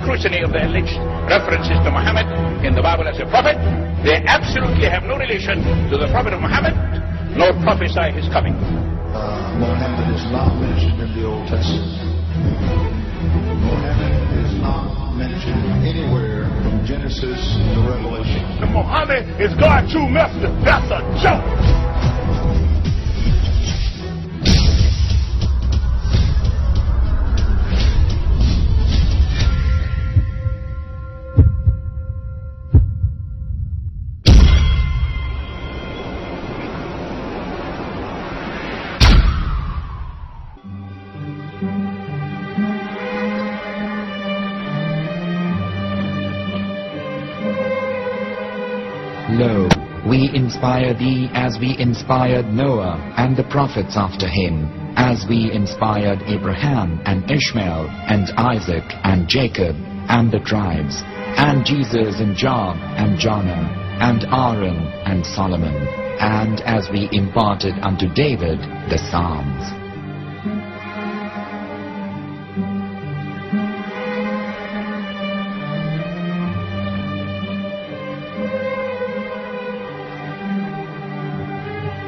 scrutiny of the alleged references to Muhammad in the Bible as a prophet, they absolutely have no relation to the prophet of Muhammad, nor prophesy his coming. Muhammad is not mentioned in the Old Testament. Muhammad is not mentioned anywhere from Genesis to Revelation. Muhammad is God's true messenger. That's a joke. Lo, we inspire thee as we inspired Noah and the prophets after him, as we inspired Abraham and Ishmael and Isaac and Jacob and the tribes, and Jesus and Job and Jonah and Aaron and Solomon, and as we imparted unto David the Psalms.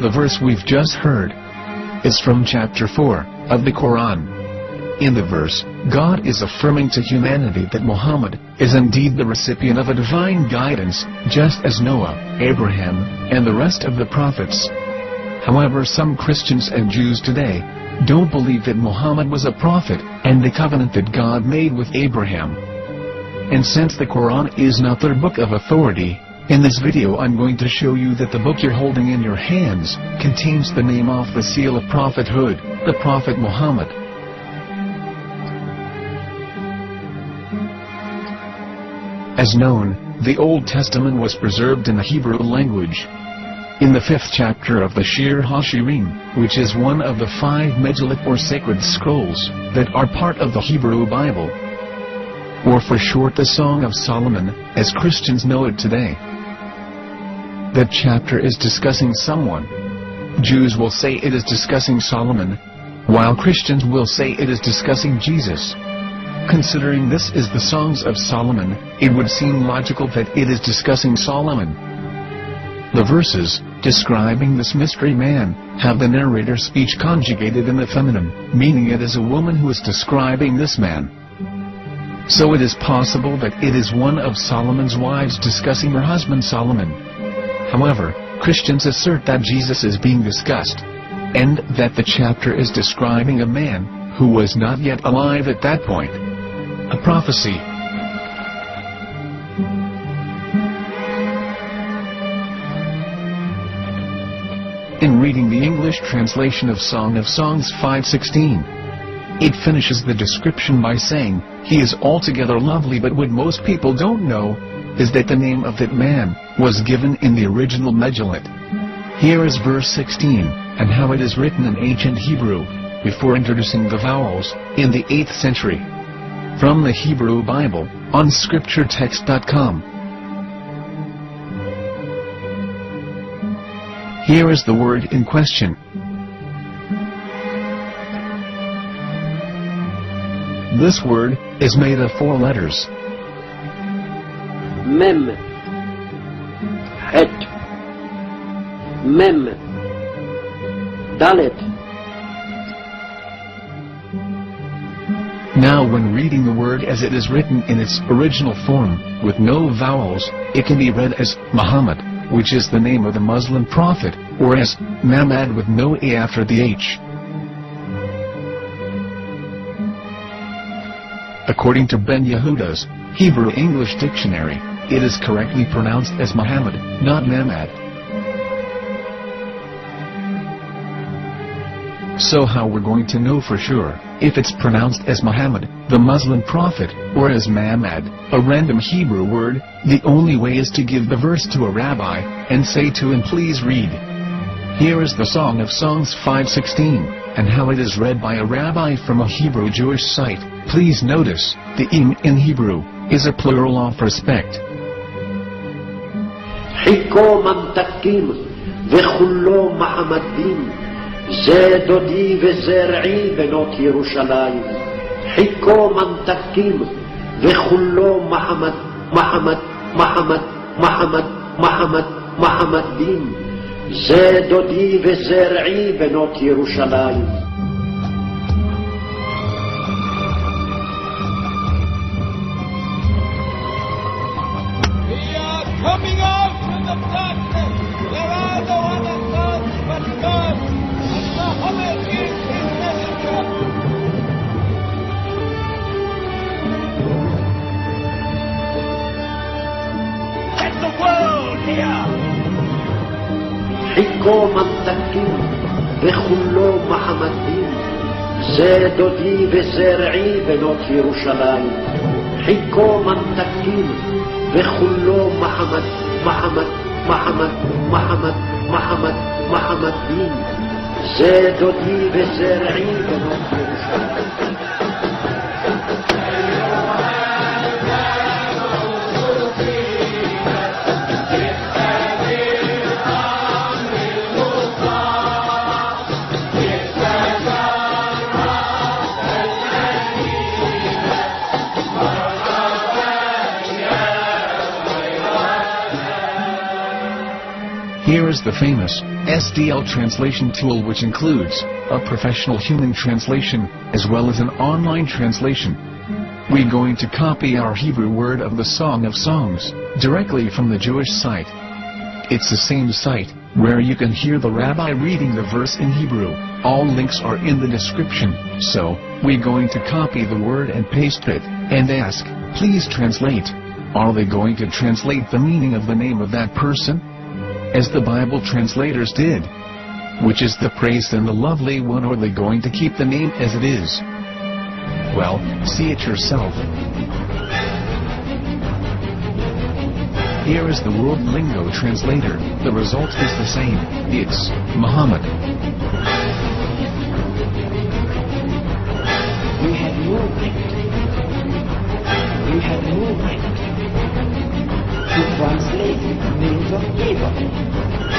The verse we've just heard is from chapter 4 of the Quran. In the verse, God is affirming to humanity that Muhammad is indeed the recipient of a divine guidance, just as Noah, Abraham, and the rest of the prophets. However, some Christians and Jews today don't believe that Muhammad was a prophet and the covenant that God made with Abraham. And since the Quran is not their book of authority, in this video I'm going to show you that the book you're holding in your hands contains the name off the seal of prophethood, the Prophet Muhammad. As known, the Old Testament was preserved in the Hebrew language. In the 5th chapter of the Shir HaShirim, which is one of the 5 Megillah or sacred scrolls that are part of the Hebrew Bible, or for short the Song of Solomon, as Christians know it today. That chapter is discussing someone. Jews will say it is discussing Solomon, while Christians will say it is discussing Jesus. Considering this is the Songs of Solomon, it would seem logical that it is discussing Solomon. The verses, describing this mystery man, have the narrator's speech conjugated in the feminine, meaning it is a woman who is describing this man. So it is possible that it is one of Solomon's wives discussing her husband Solomon. However, Christians assert that Jesus is being discussed, and that the chapter is describing a man who was not yet alive at that point. A prophecy. In reading the English translation of Song of Songs 5:16, it finishes the description by saying, he is altogether lovely, but what most people don't know is that the name of that man was given in the original Megillah. Here is verse 16, and how it is written in ancient Hebrew, before introducing the vowels, in the 8th century. From the Hebrew Bible, on scripturetext.com. Here is the word in question. This word is made of 4 letters. Mem, Het, Mem, Dalet. Now when reading the word as it is written in its original form, with no vowels, it can be read as Muhammad, which is the name of the Muslim prophet, or as Mamad with no A after the H. According to Ben Yehuda's Hebrew English Dictionary, it is correctly pronounced as Muhammad, not Mamad. So how we're going to know for sure if it's pronounced as Muhammad, the Muslim prophet, or as Mamad, a random Hebrew word? The only way is to give the verse to a rabbi and say to him, please read. Here is the Song of Songs 5:16, and how it is read by a rabbi from a Hebrew Jewish site. Please notice, the im in Hebrew is a plural of respect. חיכו ממתקים וכולו מעמדים, זה דודי וזרעי בנות ירושלים. חיכו ממתקים וכולו מחמד, מחמד, מחמד, מחמד, מחמד, מחמד דין. זה דודי וזרעי בנות ירושלים. Coming out from the darkness, there are no other gods but God, and Muhammad is his messenger. Get the world here! חיכו ממתקים וכולו מחמד דין. זה דודי וזרעי בנות ירושלים. חיכו ממתקים וכולו מחמד, מחמד, מחמד, מחמד, מחמד, מחמד דין. זה דודי וזרעי בנות ירושלים. Here is the famous SDL translation tool, which includes a professional human translation as well as an online translation. We're going to copy our Hebrew word of the Song of Songs directly from the Jewish site. It's the same site where you can hear the rabbi reading the verse in Hebrew. All links are in the description. So, we're going to copy the word and paste it and ask, please translate. Are they going to translate the meaning of the name of that person? As the Bible translators did. Which is the praised and the lovely one, or are they going to keep the name as it is? Well, see it yourself. Here is the World Lingo translator. The result is the same. It's Muhammad. We have no right. We have no right to translate names of people.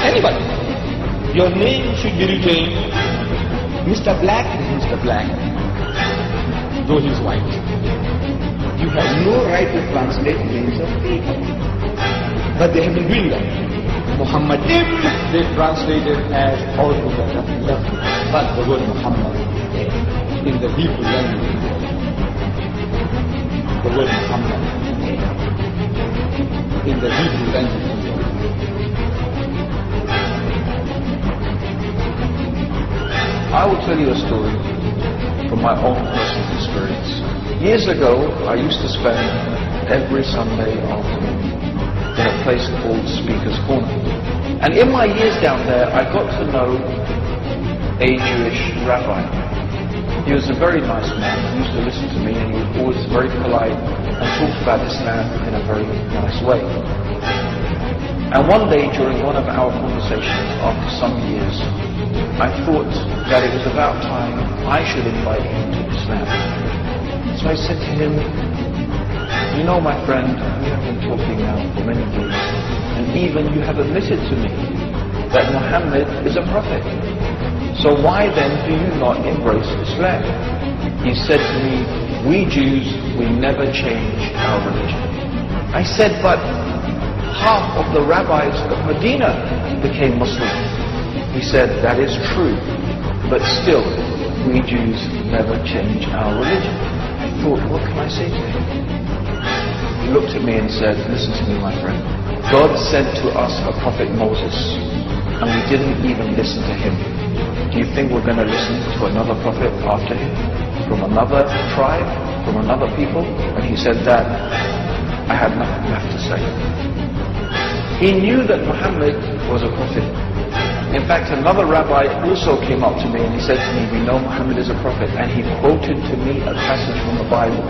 Anybody. Your name should be retained. Mr. Black is Mr. Black, though he's white. You have no right to translate names of people. But they have been doing that. Muhammad, they translated as altogether left. But the word Muhammad in the Hebrew language, the word Muhammad in the Hebrew language. I will tell you a story from my own personal experience. Years ago, I used to spend every Sunday afternoon in a place called Speaker's Corner. And in my years down there, I got to know a Jewish rabbi. He was a very nice man. He used to listen to me, and he was always very polite and talked about Islam in a very nice way. And one day, during one of our conversations after some years, I thought that it was about time I should invite him to Islam. So I said to him, you know, my friend, we have been talking now for many years, and even you have admitted to me that Muhammad is a prophet. So why then do you not embrace Islam? He said to me, we Jews, we never change our religion. I said, but half of the rabbis of Medina became Muslim. He said, that is true, but still, we Jews never change our religion. I thought, what can I say to him? He looked at me and said, listen to me, my friend. God sent to us a prophet Moses, and we didn't even listen to him. Do you think we're going to listen to another prophet after him? From another tribe? From another people? When he said that, I had nothing left to say. He knew that Muhammad was a prophet. In fact, another rabbi also came up to me and he said to me, we know Muhammad is a prophet, and he quoted to me a passage from the Bible.